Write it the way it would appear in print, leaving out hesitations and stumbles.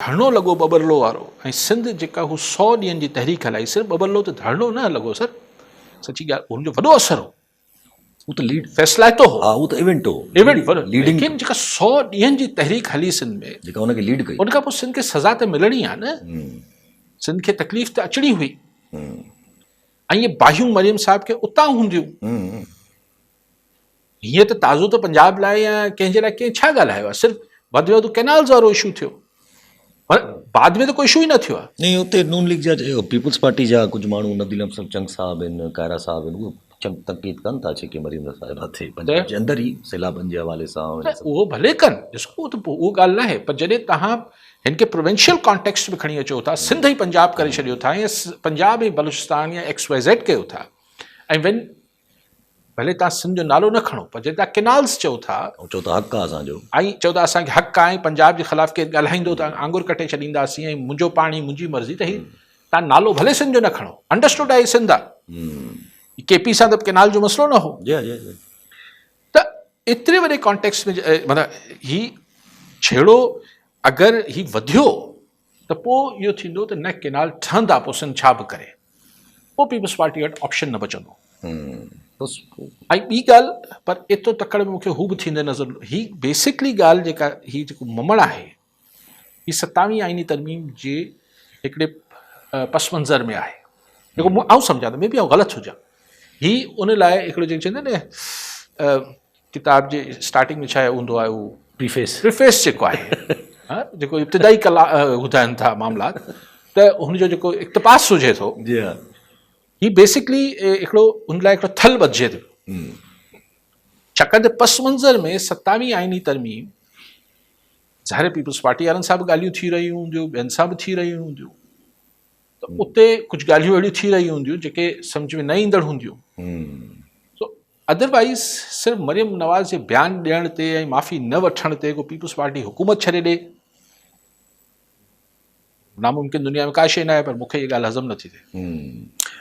धरणो लॻो बबरलो वारो ऐं सिंध जेका हू 100 ॾींहंनि जी तहरीक हलाई, सिर्फ़ु बबरलो त धरणो न लॻो सर, सची ॻाल्हि हुनजो वॾो असरु हो, वो तो लीड फ़ैसिलाइतो हो, हाँ वो तो इवेंट हो इवेंट लीडिंग लेकिन जेका 100 ॾींहंनि जी तहरीक हली सिंध में, जेका उनखे लीड कई उनखां पोइ सिंध खे सज़ा त मिलणी आहे न, सिंध खे तकलीफ़ त अचणी हुई। ऐं इहे बाहियूं मरियम साहिब खे उतां हूंदियूं, हीअं त ताज़ो त पंजाब लाइ या कंहिंजे लाइ कंहिं छा ॻाल्हायो आहे, सिर्फ़ु वधि में वधि कैनाल्स वारो इशू थियो, पर बाद में त कोई इशू ई न थियो आहे। नहीं उते नून लीग जा पीपल्स पार्टी जा कुझु माण्हू नदील अफसर चंग साहब आहिनि, कायरा साहब आहिनि, उहे चंग तनक़ीद कनि था जेके मरीम साहिबा थिए पंजाब जे अंदरि ई सैलाबनि जे हवाले सां उहो भले कनि, ॾिसो उहो त उहो ॻाल्हि न आहे, पर जॾहिं तव्हां हिन खे प्रोविंशियल कॉन्टेक्स्ट में खणी अचो था, सिंध ई पंजाब करे छॾियो था या पंजाब ऐं बलूचिस्तान या XYZ कयो था, ऐं वेन भले तव्हां सिंध जो नालो न खणो, पर जॾहिं तव्हां केनाल्स चओ था चओ था हक़ आहे असांजो, ऐं चओ था असांखे हक़ आहे, पंजाब जे ख़िलाफ़ु केरु ॻाल्हाईंदो त आंगुर कटे छॾींदासीं ऐं मुंहिंजो पाणी मुंहिंजी मर्ज़ी, त हीउ तव्हां नालो भले सिंध जो न खणो, अंडरस्टूड आहे सिंध आहे, KP सां त केनाल जो मसइलो न हो, त एतिरे वॾे कॉन्टेक्स्ट में मतिलबु ही छेड़ो अगरि ही वधियो त पोइ इहो थींदो त न केनाल ठहंदा, पोइ सिंध छा बि करे, पोइ पीपल्स पार्टी वटि ऑप्शन न बचंदो। ऐं ॿी ॻाल्हि, पर एतिरो तकड़ में मूंखे हू बि थींदे नज़र, ही बेसिकली ॻाल्हि जेका ही जेको ममड़ आहे, ही 27वीं आईनी तरमीम जे हिकिड़े पस मंज़र में आहे, जेको आउं सम्झां थो, मे बि आउं ग़लति हुजां, ही उन लाइ हिकिड़ो जेको चवंदा आहिनि न किताब जे स्टार्टिंग में छा हूंदो आहे, उहो प्रीफेस जेको आहे जेको इब्तिदाई कला ॿुधाइनि था मामला, त हुनजो जेको इक़्तिबास हुजे थो, ही बेसिकली हिकिड़ो उन लाइ हिकिड़ो थल ॿधिजे थो, छाकाणि त पस मंज़र में 27वीं आईनी तरमीम ज़ाहिर पीपल्स पार्टी वारनि सां बि ॻाल्हियूं थी रहियूं हूंदियूं, ॿियनि सां बि थी रहियूं हूंदियूं, त उते कुझु ॻाल्हियूं अहिड़ियूं थी रहियूं हूंदियूं जेके सम्झ में न ईंदड़ हूंदियूं, सो अदरवाइज़ सिर्फ़ु मरियम नवाज़ जे बयानु ॾियण ते ऐं माफ़ी न वठण ते को पीपल्स पार्टी हुकूमत छॾे ॾे, नामुमकिन दुनिया में का शइ न आहे, पर मूंखे इहा ॻाल्हि हज़म नथी थिए।